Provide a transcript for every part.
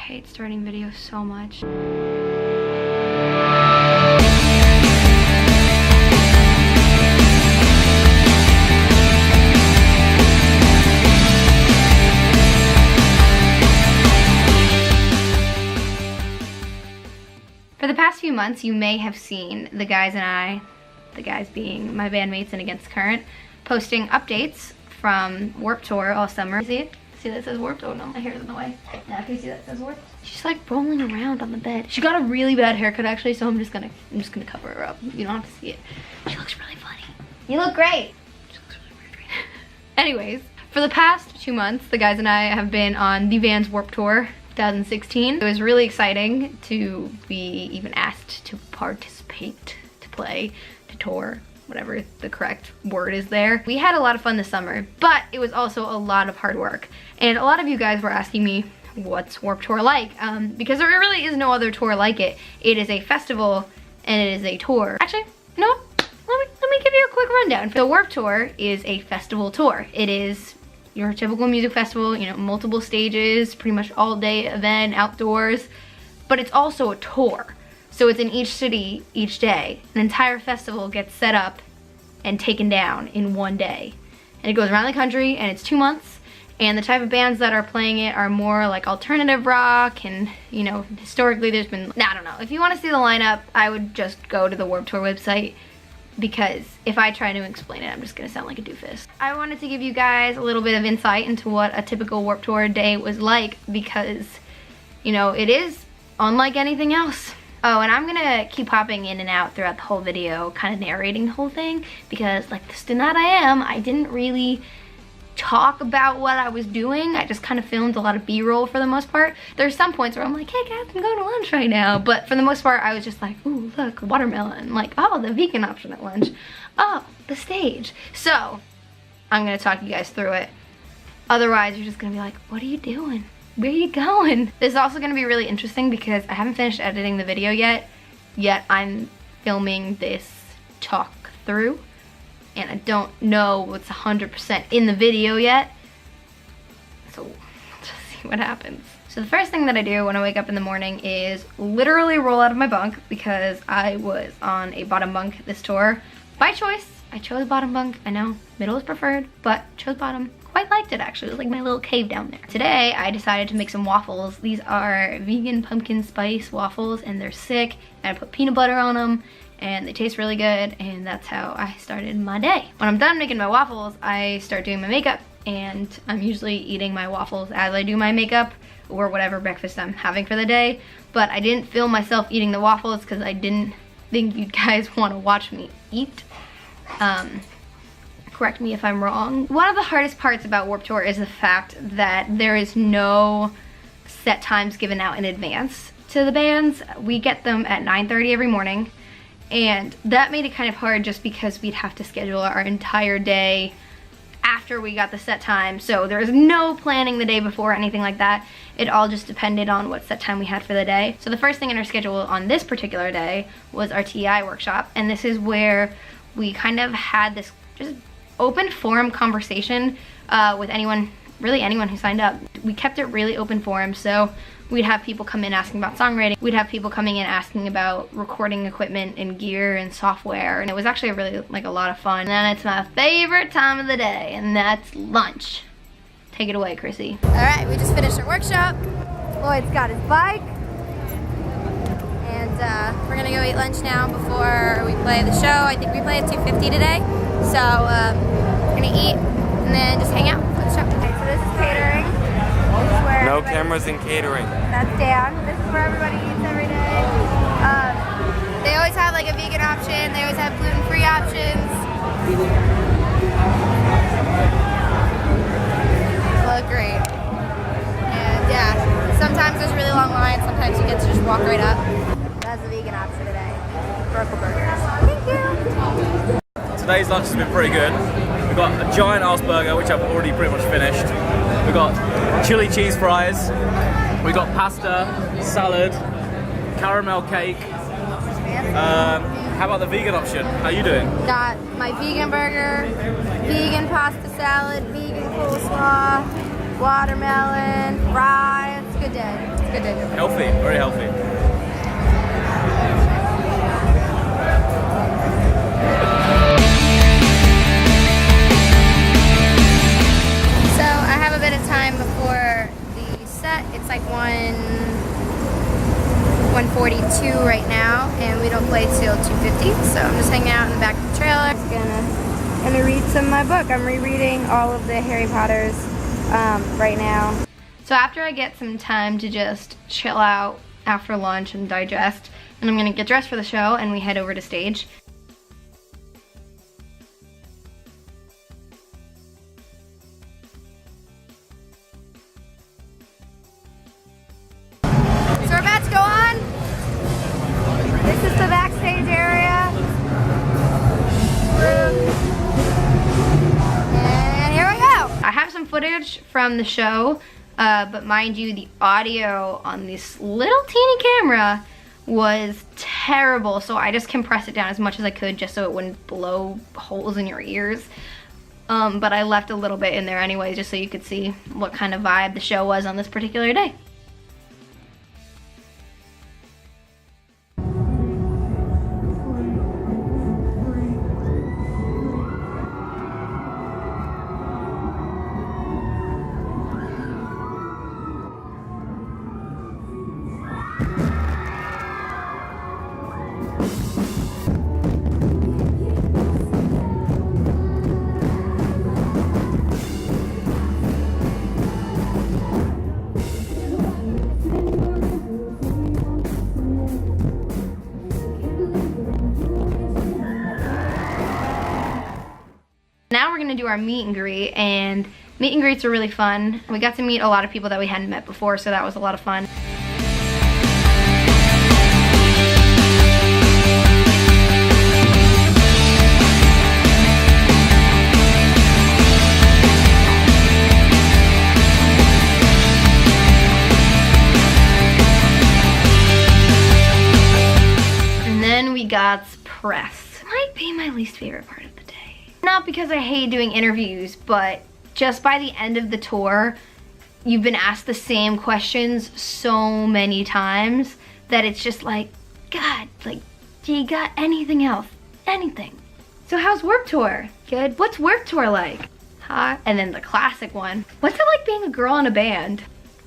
hate starting videos so much. For the past few months, you may have seen the guys and I, the guys being my bandmates and Against Current, posting updates from Warped Tour all summer. See it? See that says Warped? Oh no, my hair's in the way. Now can you see that says Warped? She's like rolling around on the bed. She got a really bad haircut actually, so I'm just gonna cover her up. You don't have to see it. She looks really funny. You look great. She looks really great. Anyways, for the past 2 months, the guys and I have been on the Vans Warped Tour 2016. It was really exciting to be even asked to participate, to play, to tour, whatever the correct word is there. We had a lot of fun this summer, but it was also a lot of hard work. And a lot of you guys were asking me, what's Warped Tour like? Because there really is no other tour like it. It is a festival and it is a tour. Actually, you know what? Let me give you a quick rundown. The Warped Tour is a festival tour. It is your typical music festival, you know, multiple stages, pretty much all day event, outdoors, but it's also a tour. So it's in each city each day. An entire festival gets set up and taken down in one day. And it goes around the country and it's 2 months. And the type of bands that are playing it are more like alternative rock and, you know, historically there's been, I don't know. If you want to see the lineup, I would just go to the Warped Tour website, because if I try to explain it, I'm just gonna sound like a doofus. I wanted to give you guys a little bit of insight into what a typical Warped Tour day was like, because, you know, it is unlike anything else. Oh, and I'm gonna keep hopping in and out throughout the whole video, kind of narrating the whole thing, because like the student that I am, I didn't really talk about what I was doing. I just kind of filmed a lot of B-roll for the most part. There's some points where I'm like, hey guys, I'm going to lunch right now. But for the most part, I was just like, ooh, look, watermelon. Like, oh, the vegan option at lunch. Oh, the stage. So, I'm gonna talk you guys through it. Otherwise, you're just gonna be like, what are you doing? Where are you going? This is also gonna be really interesting because I haven't finished editing the video yet I'm filming this talk through. And I don't know what's 100% in the video yet. So let's just see what happens. So the first thing that I do when I wake up in the morning is literally roll out of my bunk, because I was on a bottom bunk this tour. By choice, I chose bottom bunk. I know, middle is preferred, but chose bottom. Quite liked it actually. It was like my little cave down there. Today, I decided to make some waffles. These are vegan pumpkin spice waffles and they're sick. And I put peanut butter on them. And they taste really good, and that's how I started my day. When I'm done making my waffles, I start doing my makeup, and I'm usually eating my waffles as I do my makeup or whatever breakfast I'm having for the day. But I didn't film myself eating the waffles because I didn't think you guys want to watch me eat. Correct me if I'm wrong. One of the hardest parts about Warped Tour is the fact that there is no set times given out in advance to the bands. We get them at 9:30 every morning. And that made it kind of hard just because we'd have to schedule our entire day after we got the set time. So there was no planning the day before or anything like that. It all just depended on what set time we had for the day. So the first thing in our schedule on this particular day was our TI workshop. And this is where we kind of had this just open forum conversation with anyone, really anyone who signed up. We kept it really open forum. So we'd have people come in asking about songwriting. We'd have people coming in asking about recording equipment and gear and software. And it was actually really like a lot of fun. And then it's my favorite time of the day, and that's lunch. Take it away, Chrissy. All right, we just finished our workshop. Lloyd's got his bike. And we're gonna go eat lunch now before we play the show. I think we play at 2:50 today. So we're gonna eat and then just hang out for the show. Okay, so this is catering. No cameras in catering. That's Dan. This is where everybody eats every day. They always have like a vegan option. They always have gluten-free options. Look great. And yeah, sometimes there's really long lines. Sometimes you get to just walk right up. That's the vegan option today. Burkle burgers. Thank you. Today's lunch has been pretty good. We've got a giant ass burger, which I've already pretty much finished. We've got chili cheese fries. We've got pasta, salad, caramel cake. How about the vegan option? How are you doing? Got my vegan burger, vegan pasta salad, vegan coleslaw, watermelon, fries, good good day. It's a good day. Healthy, very healthy. So I have a bit of time before the set. It's like 1:42 right now, and we don't play till 2:50. So I'm just hanging out in the back of the trailer. Just gonna read some of my book. I'm rereading all of the Harry Potters right now. So after I get some time to just chill out after lunch and digest, and I'm gonna get dressed for the show and we head over to stage. So we're about to go on. This is the backstage area. And here we go. I have some footage from the show, but mind you, the audio on this little teeny camera was terrible, so I just compressed it down as much as I could just so it wouldn't blow holes in your ears. But I left a little bit in there anyway, just so you could see what kind of vibe the show was on this particular day. Now we're gonna do our meet and greet, and meet and greets are really fun. We got to meet a lot of people that we hadn't met before, so that was a lot of fun. And then we got press. Might be my least favorite part of the day. Not because I hate doing interviews, but just by the end of the tour, you've been asked the same questions so many times that it's just like, God, like, do you got anything else? Anything. So how's Warped Tour? Good. What's Warped Tour like? Hot. And then the classic one. What's it like being a girl in a band?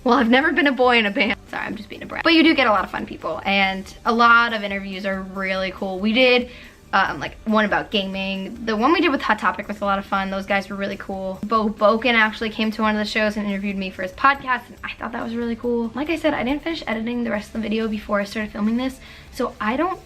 Well, I've never been a boy in a band. Sorry, I'm just being a brat. But you do get a lot of fun people, and a lot of interviews are really cool. We did like one about gaming. The one we did with Hot Topic was a lot of fun. Those guys were really cool. Bo Boken actually came to one of the shows and interviewed me for his podcast, and I thought that was really cool. Like I said, I didn't finish editing the rest of the video before I started filming this, so I don't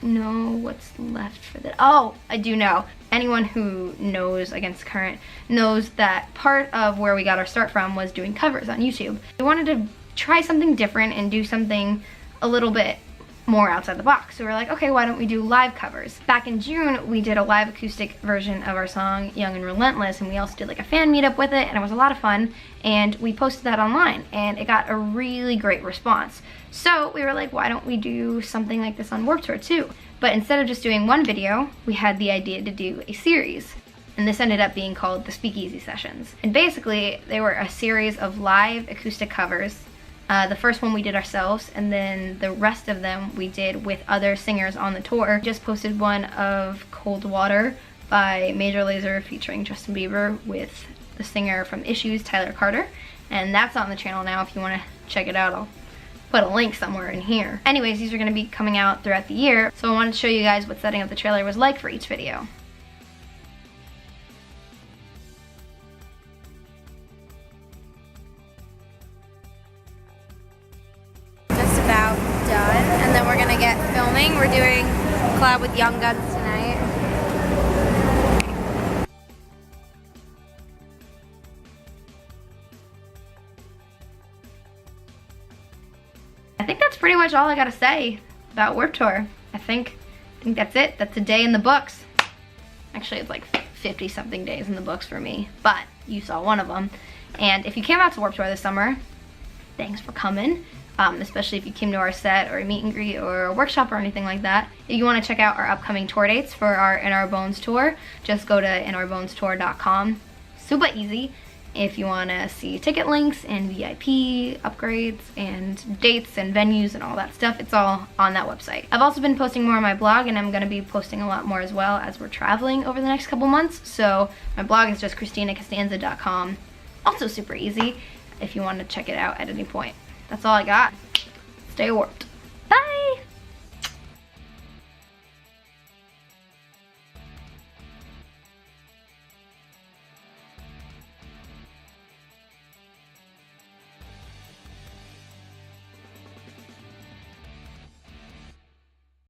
know what's left for that. Oh, I do know. Anyone who knows Against Current knows that part of where we got our start from was doing covers on YouTube. We wanted to try something different and do something a little bit more outside the box. So we're like, okay, why don't we do live covers? Back in June, we did a live acoustic version of our song Young and Relentless, and we also did like a fan meetup with it, and it was a lot of fun, and we posted that online, and it got a really great response. So we were like, why don't we do something like this on Warped Tour too? But instead of just doing one video, we had the idea to do a series. And this ended up being called the Speakeasy Sessions. And basically, they were a series of live acoustic covers. The first one we did ourselves, and then the rest of them we did with other singers on the tour. Just posted one of Cold Water by Major Lazer featuring Justin Bieber with the singer from Issues, Tyler Carter. And that's on the channel now if you want to check it out. I'll put a link somewhere in here. Anyways, these are going to be coming out throughout the year, so I wanted to show you guys what setting up the trailer was like for each video. Just about done, and then we're gonna get filming. We're doing a collab with Young Guns tonight. I think that's pretty much all I gotta say about Warped Tour. I think that's it. That's a day in the books. Actually, it's like 50 something days in the books for me, but you saw one of them. And if you came out to Warped Tour this summer, thanks for coming. Especially if you came to our set or a meet and greet or a workshop or anything like that. If you want to check out our upcoming tour dates for our In Our Bones tour, just go to inOurBonestour.com. Super easy. If you want to see ticket links and VIP upgrades and dates and venues and all that stuff, it's all on that website. I've also been posting more on my blog, and I'm going to be posting a lot more as well as we're traveling over the next couple months. So my blog is just ChristinaCostanza.com. Also super easy if you want to check it out at any point. That's all I got. Stay warped. Bye!